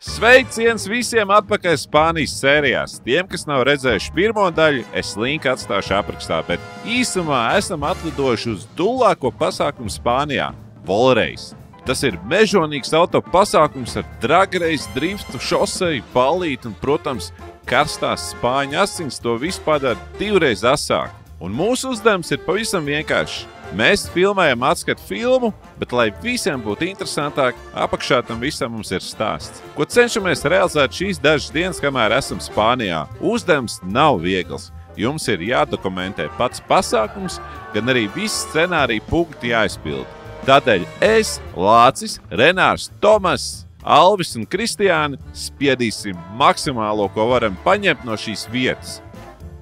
Sveiciens visiem atpakaļ Spānijas sērijās. Tiem, kas nav redzējuši pirmo daļu, es linku atstāšu aprakstā, bet īsumā esam atlidojuši uz dulāko pasākumu Spānijā – Volreis. Tas ir mežonīgs auto pasākums ar dragreiz, driftu, šoseju, pallīti un, protams, karstās spāņu asins to visu padara divreiz asāk. Un mūsu uzdevums ir pavisam vienkārši. Mēs filmējam atskatu filmu, bet, lai visiem būtu interesantāk, apakšā tam visam mums ir stāsts, ko cenšamies realizēt šīs dažas dienas, kamēr esam Spānijā. Uzdevums nav viegls. Jums ir jādokumentē pats pasākums, gan arī visi scenāriji punkti jāizpild. Tādēļ es, Lācis, Renārs, Tomas, Alvis un Kristiāni spiedīsim maksimālo, ko varam paņemt no šīs vietas.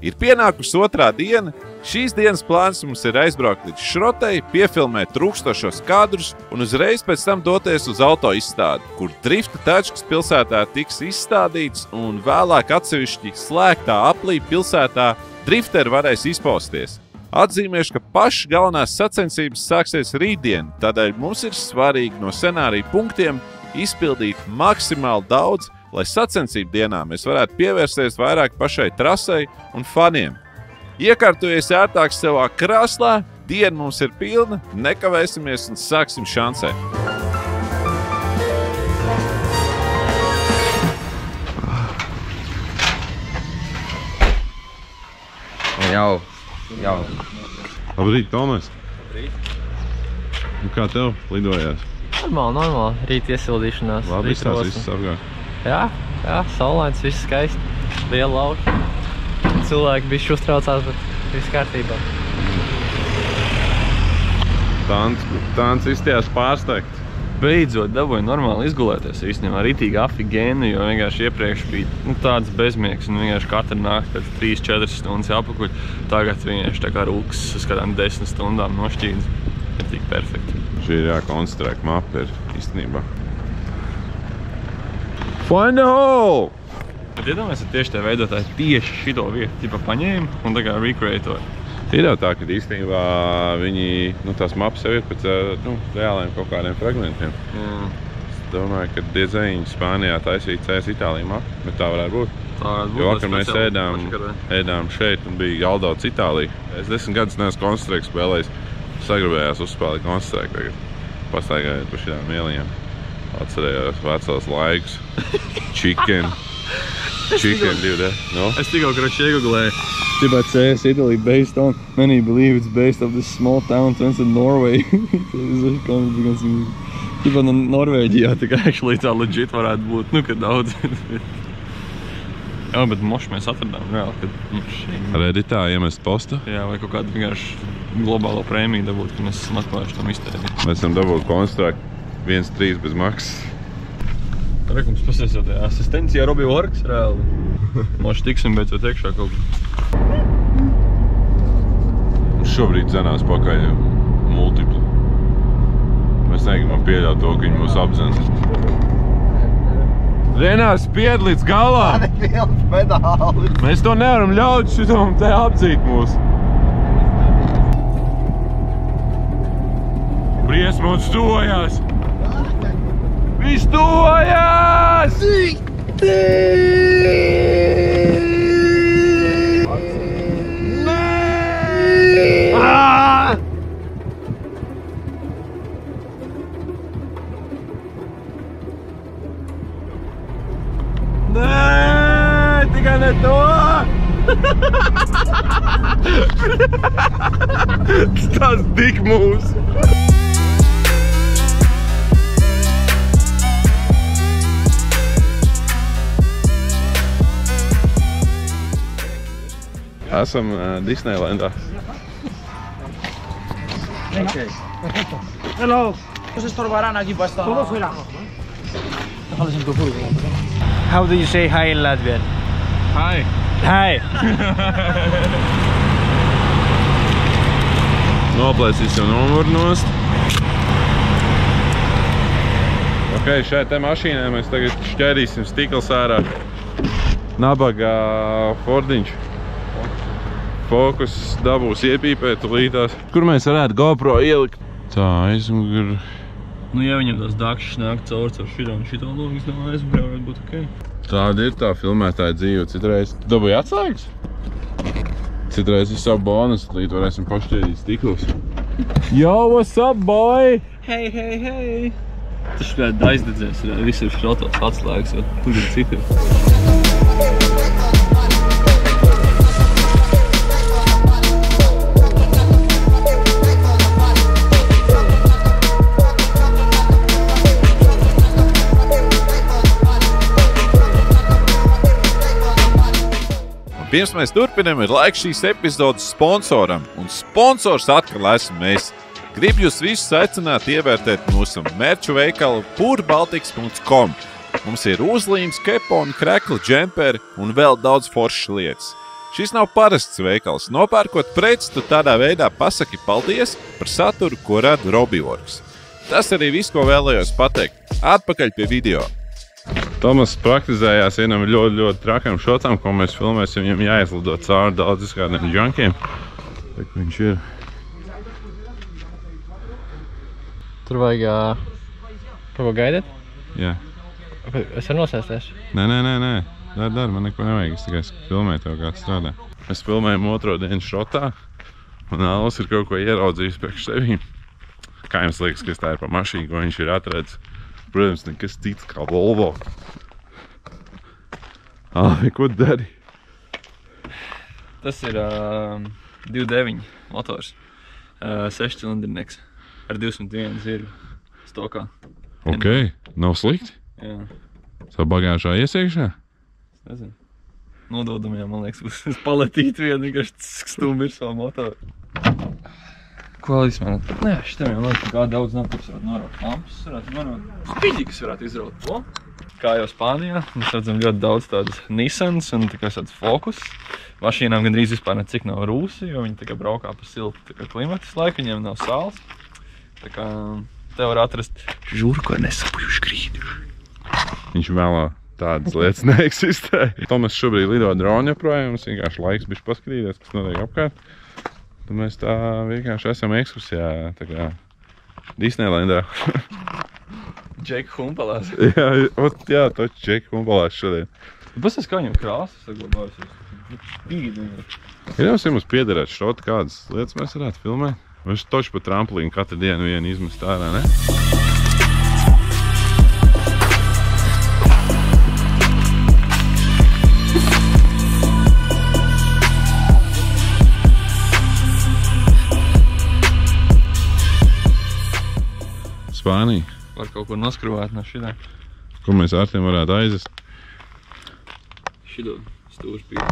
Ir pienākusi otrā diena. Šīs dienas plāns mums ir aizbraukt līdz Šrotei, piefilmēt trūkstošos kadrus un uzreiz pēc tam doties uz auto izstādi, kur drifta tačkas pilsētā tiks izstādīts un vēlāk atsevišķi slēgtā aplī pilsētā drifteri varēs izpausties. Atzīmēšu, ka pašas galvenās sacensības sāksies rītdien, tādēļ mums ir svarīgi no scenārija punktiem izpildīt maksimāli daudz, lai sacensību dienā mēs varētu pievērsties vairāk pašai trasei un faniem. Iekārtojies ērtāk savā krāslā, diena mums ir pilna, nekavēsimies un sāksim šancēt. Jau. Labrīt, Tomas. Labrīt. Un kā tev lidojās? Normāli. Rīt iesildīšanās. Labi, viss apgāk. Jā, saulains, viss skaisti. Liela lauka. Cilvēki bišķi uztraucās, bet viss kārtībā. Tāns izstījās pārsteigts. Beidzot dabūju normāli izgulēties īstenībā. Ritīgi afigēni, jo vienkārši iepriekš bija tāds bezmiegs un vienkārši katru nakti pēc 3-4 stundas jāpakuļ. Tagad vienkārši tā kā rūks uz kādām 10 stundām nošķīdz. Ir tik perfekti. Šī ir jākoncentrē, ka mapa ir īstenībā. Find the hole! Bet iedomājies, ka tieši tie veidotāji tieši šito vietu tipa paņēma un tā kā recreatoja. Ir jau tā, ka īstenībā viņi, tās mapas jau ir pēc reāliem kaut kādiem fragmentiem. Es domāju, ka diezaiņi Spānijā taisīja CS Itālija mapu, bet tā varētu būt. Jo vakar mēs ēdām šeit un bija Galdauts Itālija. Es 10 gadus neesmu konstrēku spēlējis, sagribējās uzspēlēt konstrēku tagad, pastaigājot pa šitām ieliņām. Atcerējos vecās laikus, chicken 2D. No? Es tikko kroči iegooglēju. Tipā CS Italy based on, many believe it's based on this small town turns in Norway. Tipā no Norvēģijā, tā kā actually tā legit varētu būt, kad daudz. Jā, bet moši mēs atradām reāli, kad Redditā iemest postu. Jā, vai kaut kādu vienkārši globālo prēmiju dabūt, ka mēs esam atklājuši tam iztēdi. Mēs esam dabūti konstrakt 1-3 bez maksas. Rekums pasiesot, asistencija Robi Works reāli. Moši tiksim beidzot iekšā kaut kā. Šobrīd dzenās pakaļ multipli. Mēs negribam pieļaut to, ka viņi mūs apdzen. Renārs spied līdz galā! Mēs to nevaram ļaut šitam te apdzīt mūs. Briesma mums tuvojās! Viņš tuvojās! Nē, tikai ne to! Tas tik mūs! Esam Disneylandā. Okay. Perfecto. Hello. No se estorbarán aquí para esta... Todo fuera. Déjales en tu furgo. How do you say hi in Latvian? Hi! Hi! Noplēsīsim numuru nost. Ok, šai te mašīnai mēs tagad šķērīsim stikls ārā. Nabagā Fordiņš. Fokus dabūs iepīpēt līdās. Kur mēs varētu GoPro ielikt? Tā, aizmugur. Nu, ja viņam tās dakšas nāk caur šito un šito logu, es domāju, varētu būt ok. Tāda ir tā filmētāja dzīve. Citreiz tu dabūji atslēgas? Citreiz ir savu bonus, līdz varēsim pašķiedīt stiklus. Yo, what's up, boy? Hei! Tas šķiet aizdedzies, visi ir šrotos atslēgas, jo tur ir citi. Pirms mēs turpinām, ir laiks šīs epizodes sponsoram, un sponsors atkal esmu mēs. Gribu jūs visus aicināt ievērtēt mūsu merču veikalu purbaltiks.com. Mums ir uzlīmes, keponi, krekli, džemperi un vēl daudz foršas lietas. Šis nav parasts veikals. Nopērkot preci, tu tādā veidā pasaki paldies par saturu, ko rada Robiworks. Tas arī viss, ko vēlējos pateikt. Atpakaļ pie video. Tomas praktizējās vienam ļoti trakam šotam, ko mēs filmēsim, viņam jāizlido cauri daudz izkādiem džankiem. Tā kā viņš ir. Tur vajag kaut ko gaidīt? Jā. Es varu nosēsties? Nē. Dar, man neko nevajag, es tikai filmēju tev, kā strādā. Mēs filmējam otro dienu šotā, un Alvs ir kaut ko ieraudzījis priekš sevī. Kā jums liekas, kas tā ir pa mašīnu, ko viņš ir atradzis? Protams, nekas cits kā Volvo. Ko dari? Tas ir 2.9 motors, 6 cilindrinieks ar 201 zirgu stokā. Ok, nav slikti? Jā. Savu bagāžā iesiekšā? Es nezinu. Nododamajā, man liekas, uz paletīt vienu, vienkārši stūm ir savu motoru. Ko izmanot? Nē, šitam jau liekas, kā daudz napuks varētu norot. Lampas varētu norot. Spiļķikas varētu izraut to. Kā jau Spānijā, mēs redzam ļoti daudz tādas Nissans un tāds Focus. Mašīnām gandrīz vispār necik nav rūsi, jo viņi tikai braukā pa siltu klimatis laiku, viņiem nav sāls. Tā kā te var atrast žuru, ko nesapujuši grīdu. Viņš vēlā tādas lietas neeksistē. Tomas šobrīd lido droni joprojām, mums vienkārši laiks bišķi paskatīties, kas notiek apkārt. Tad mēs tā vienkārši esam ekskursijā, tā kā Disneylandā. Džeka Humpalās. Jā, toči Džeka Humpalās šodien. Pasties, kā viņam krāsas saglabājusies. Pīdi. Ja mums piederētu šrota, kādas lietas mēs varētu filmēt? Viņš toči pa tramplīnu katru dienu vienu izmest ārā, ne? Spānija. Var kaut ko noskruvāt no šitā. Ko mēs ar tiem varētu aizest? Šito stūrs pīdi.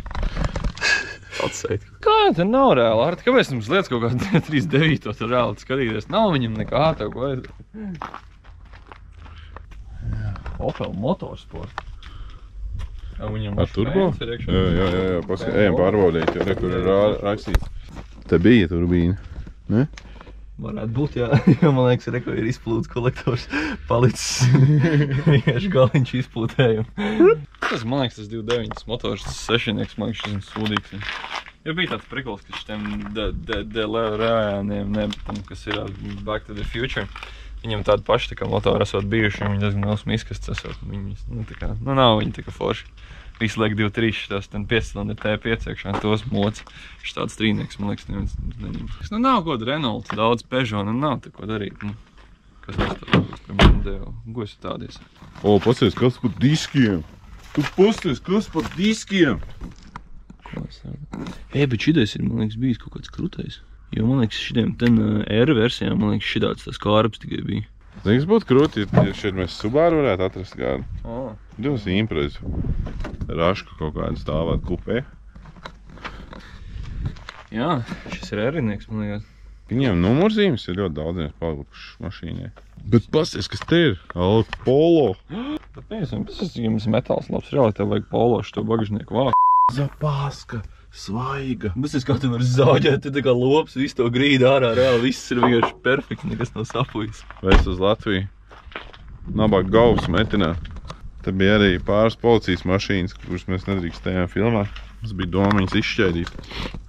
Atseit. Kā te nav reāli, Arti? Kāpēc mums lietas kaut kā 3.9 tur reāli skatīties? Nav viņam nekā tev ko aiziet. Opel Motorsport. Ar turbo? Jā, ejam pārbaudīt, jo tur ir rakstīts. Te bija turbīna, ne? Varētu būt, jā, jo man liekas, reko ir izplūdes kolektors palicis. Vienkārši galiņš izplūtējumi. Tas, man liekas, tas 2.9 motors, tas 6-nieks, man liekas, šis sūdīgs. Jo bija tāds prikols, ka šitem DeLoreaniem, kas ir Back to the Future, viņam tādi paši tā kā motori esot bijuši, viņi diezgan nav smiskas, esot viņas, nav viņi tā kā forši. Visu liek 2.3 šitos, tad 5-cilindri T5 iekšā, tos moci. Šis tāds strīnieks, man liekas, neviens neņem. Nav kaut Renault, daudz Peugeot, nav tā ko darīt. Kas tas tāds, piemēram, Deo, ko esi tādies? Pasties, kas par diskiem? Tu pasties, kas par diskiem? Bet šitais ir, man liekas, bijis kaut kāds krutais. Jo, man liekas, šitiem ten R versijām, man liekas, šitāds tas kārbs tikai bija. Liekas, būtu krūti, ja šeit mēs Subaru varētu atrast kādu. Divas imprezi. Rašku kaut kādu stāvāt kupē. Jā, šis ir R-nieks, man liekas. Viņiem numurzīmes ir ļoti daudziem palikušas mašīnai. Bet pasties, kas te ir? Polo. Bet neesam, ja mums metāls labs, reāli tev vajag polo šito bagažnieku vāku. Zapāska, svaiga. Mēs kā tu var zāģēt, tu tā kā lops, visu to grīdu ārā, reāli viss ir vienkārši perfekti, nekas nav sapujis. Vēst uz Latviju. Nabāk Gauvs metinā. Te bija arī pāris policijas mašīnas, kuras mēs nedrīkstējām filmēt. Mums bija doma viņas izšķēdīt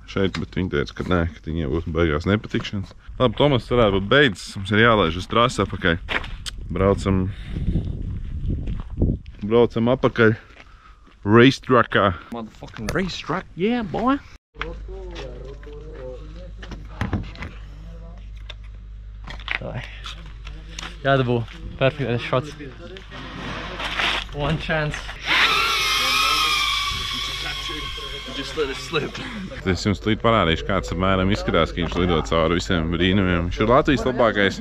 šeit, bet viņi teica, ka nē, ka viņiem būs beigās nepatikšanas. Labi, Tomas varētu būt beidzis, mums ir jālaiž uz trasi apakai. Braucam apakaļ racetrackā. Motherfucking racetrack, yeah, boy. Jādabū perfektais shots. One chance. Just let it slip. Es jums tūlīt parādīšu, kāds apmēram izskatās, ka viņš lido cauri visiem brīnumiem. Viņš ir Latvijas labākais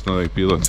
noteikti pilots.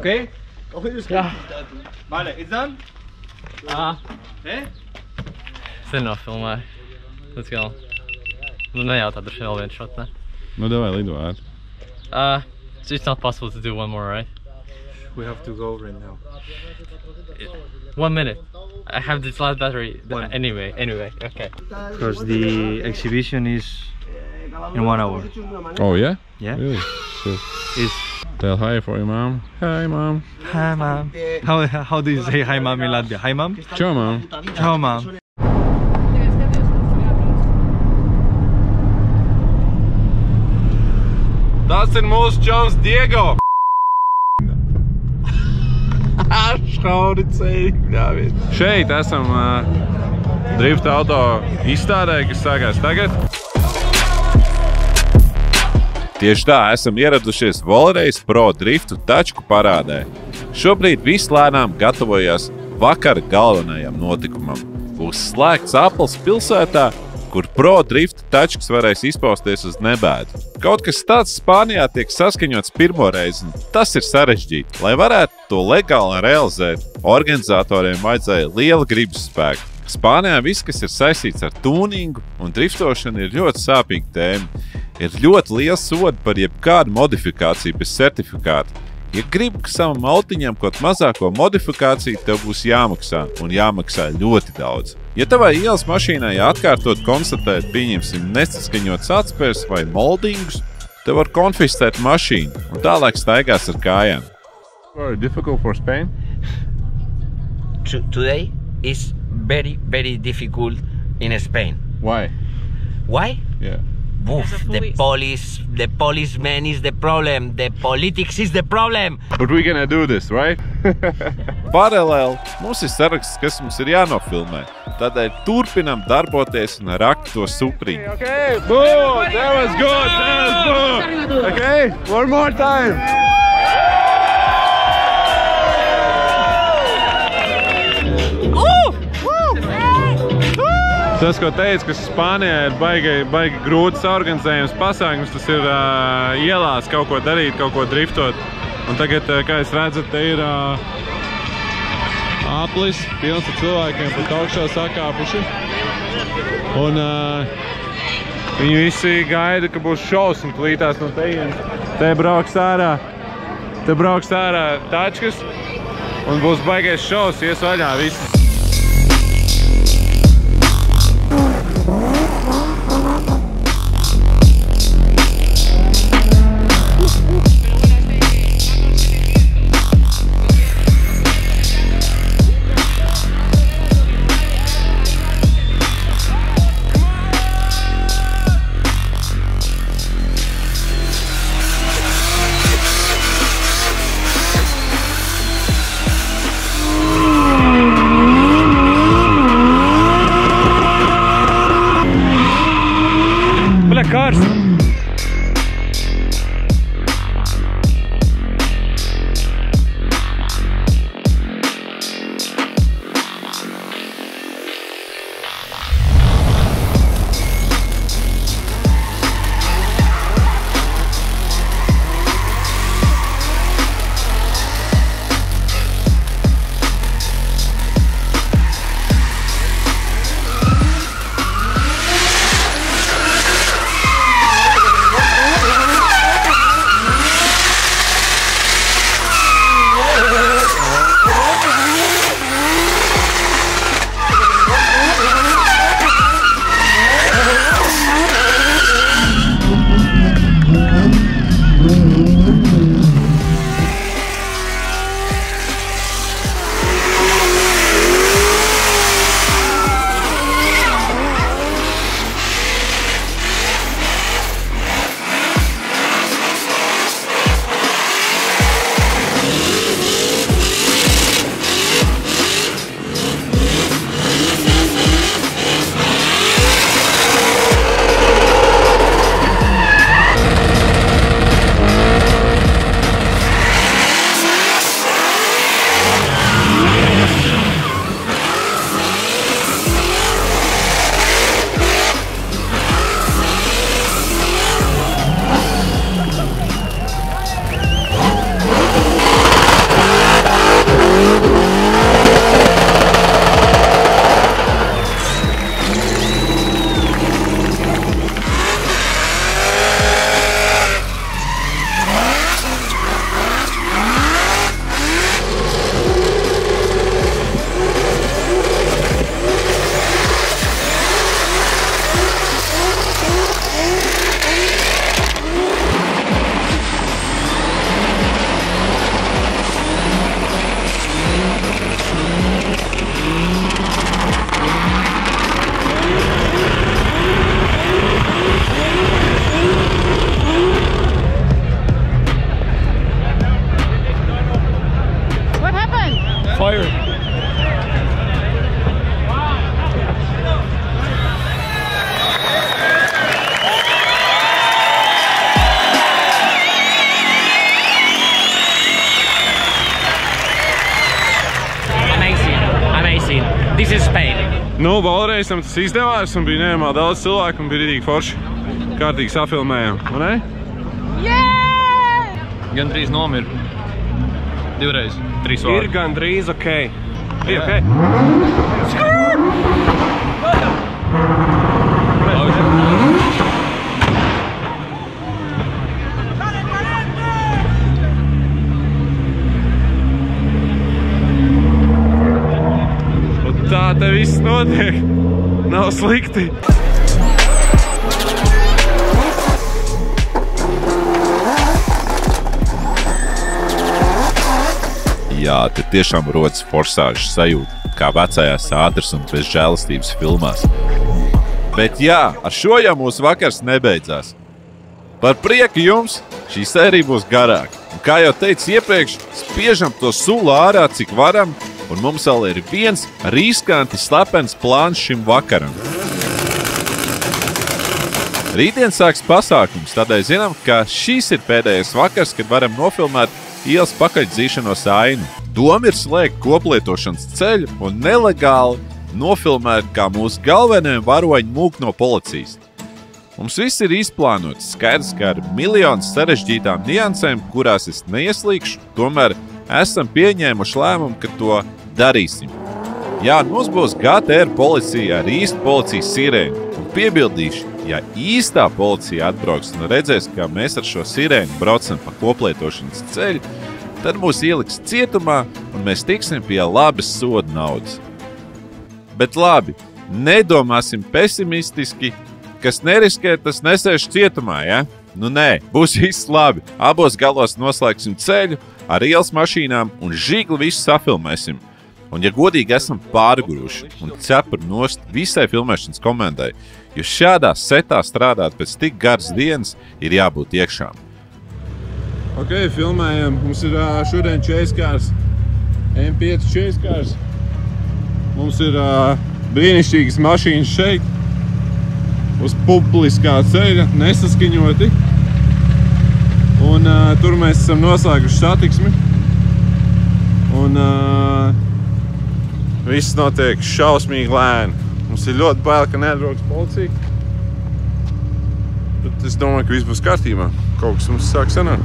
Okay? Ja. Vale, it's done? Es zinu, filmēju. Let's go. Nu, nejautā, droši vēl viens shot, ne? Nu, davai lido ātri. It's not possible to do one more, right? We have to go right now. 1 minute. I have this last battery. Anyway, okay. Because the exhibition is in 1 hour. Oh, yeah? Yeah? Really? Shit. It's Tell hi for your mom. Hi, mom. hi, mom. How do you say hi, mom in Latvia? Hi, mom. Čau, mom. Ciao, mom. Tas ir mūsu čoms Diego. Šauri ceļi, Dāvid. Šeit esam drift auto izstādē, kas sākās tagad. Tieši tā, esam ieradušies Volrace Pro driftu tačku parādē. Šobrīd viss lēnām gatavojas vakara galvenajam notikumam. Būs slēgts apels pilsētā, kur Pro driftu tačks varēs izpausties uz nebēdu. Kaut kas tāds Spānijā tiek saskaņots pirmo reizi, un tas ir sarežģīti. Lai varētu to legāli realizēt, organizatoriem vajadzēja liela gribas spēka. Spānijā viss, kas ir saistīts ar tūningu un driftošanu, ir ļoti sāpīga tēma. Ir ļoti liels sodi par jebkādu modifikāciju bez certifikāta. Ja gribi, ka savam autiņam kaut mazāko modifikāciju, tev būs jāmaksā, un jāmaksā ļoti daudz. Ja tavai ielas mašīnai atkārtot konstatēt, pieņemsim nesaskaņots atspērs vai moldingus, tev var konfiscēt mašīnu, un tālāk staigās ar kājām. Very difficult for Spain? Today is very difficult in Spain. Why? Why? Yeah. Oof, the policeman is the problem. The politics is the problem. But we're gonna do this, right? Paralēli mums ir saraksts, kas mums ir jānofilmē. Tādēļ turpinam darboties un rakt to supriņu. Okay, boom! That was good! That was good! Okay, one more time! Tas, ko teicu, ka Spānijā ir baigi grūts organizējums pasākums, tas ir ielās kaut ko darīt, kaut ko driftot. Un tagad, kā jūs redzat, te ir aplis, pilns ar cilvēkiem pat augšā sakāpuši. Un viņi visi gaida, ka būs šovs un plītās no tejienes. Te brauks ārā tačkas un būs baigais šovs, ies vaļā visus. Nu, vēlreiz tam tas izdevās un bija nevienmā daudz cilvēku un bija ridīgi forši. Kārtīgi safilmējām, vai ne? Gandrīz nomir. 2 reiz, 3 vārdi. Ir gandrīz okei. Bija okei. Un tā te viss notiek. Nav slikti. Jā, te tiešām rodas forsāžu sajūta, kā vecajās ātras un bez žēlastības filmās. Bet jā, ar šo jau mūsu vakars nebeidzās. Par prieku jums, šī sērija būs garāka. Un kā jau teicu iepriekš, spiežam to sulu ārā, cik varam, un mums vēl ir viens riskanti slepens plāns šim vakaram. Rītdien sāks pasākums, tādēļ zinām, ka šis ir pēdējais vakars, kad varam nofilmēt ielas pakaļdzīšanos ainu. Doma ir slēgt koplietošanas ceļu un nelegāli nofilmēt, kā mūsu galvenajiem varoņi mūk no policijas. Mums viss ir izplānots, skaidrs, ka ar miljonu sarežģītām niansēm, kurās es neieslīgšu, tomēr esam pieņēmuši lēmumu, ka to darīsim. Jā, mums būs GTR policija ar īstu policijas sirēnu. Un piebildīšu, ja īstā policija atbrauks un redzēs, ka mēs ar šo sirēnu braucam pa koplietošanas ceļu, tad mūs ieliks cietumā un mēs tiksim pie labas soda naudas. Bet labi, nedomāsim pesimistiski, kas neriskē, tas nesēž cietumā, ja? Nu nē, būs viss labi. Abos galos noslēgsim ceļu ar ielas mašīnām un žigli visu safilmēsim. Un, ja godīgi, esam pārguruši un cepuri nost visai filmēšanas komandai, jo šādā setā strādāt pēc tik garas dienas ir jābūt iekšām. Ok, filmējam. Mums ir šodien čeiskārs, M5 čeiskārs. Mums ir brīnišķīgas mašīnas šeit, uz publiskā ceļa, nesaskaņoti. Un tur mēs esam noslēguši satiksmi. Un viss notiek šausmīgi lēni. Mums ir ļoti bail, ka neatbrauks policija. Bet es domāju, ka viss būs kārtībā. Kaut kas mums sāk sanāk.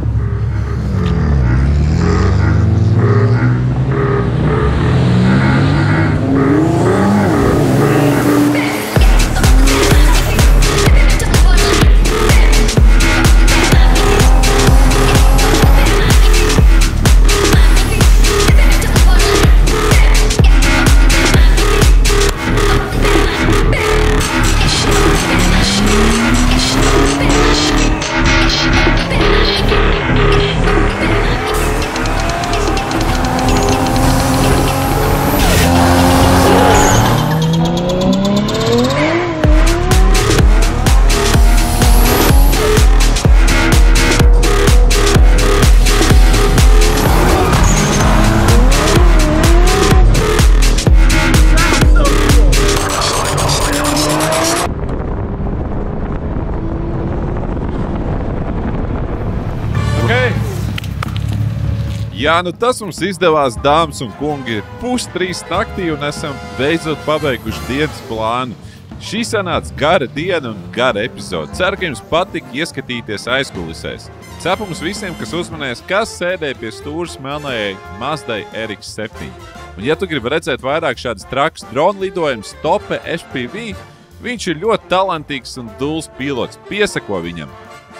Jā, nu tas mums izdevās, dāmas un kungi, ir 2:30 naktī un esam beidzot pabeiguši dienas plānu. Šī sanāca gara diena un gara epizode. Ceru, ka jums patika ieskatīties aizkulisēs. Cepums visiem, kas uzmanēs, kas sēdēja pie stūras melnajai Mazdai RX-7. Un ja tu gribi redzēt vairāk šādas trakas drona lidojumus Tope FPV, viņš ir ļoti talantīgs un duls pilots. Piesako viņam.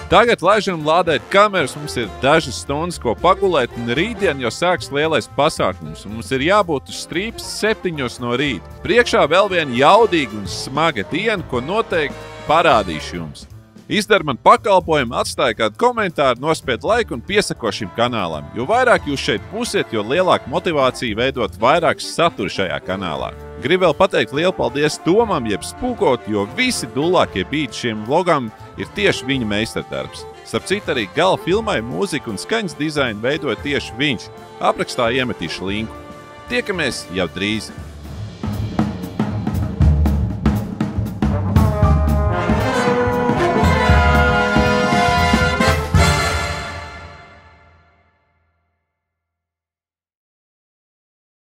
Tagad laižam lādēt kameras, mums ir dažas stundas, ko pagulēt, un rītdien jau sāks lielais pasākums, un mums ir jābūt uz strīpas 7 no rīta. Priekšā vēl viena jaudīga un smaga diena, ko noteikti parādīšu jums. Izdara man pakalpojumu, atstāja kādu komentāru, nospied laiku un piesako šim kanālam. Jo vairāk jūs šeit būsiet, jo lielāka motivācija veidot vairāk satura šajā kanālā. Gribu vēl pateikt lielu paldies Tomam, jeb Spūkot, jo visi dulākie bīti šiem vlogam ir tieši viņa meistardarbs. Starp citu, arī gala filmai, mūziku un skaņas dizainu veidoja tieši viņš. Aprakstā iemetīšu linku. Tiekamies jau drīz!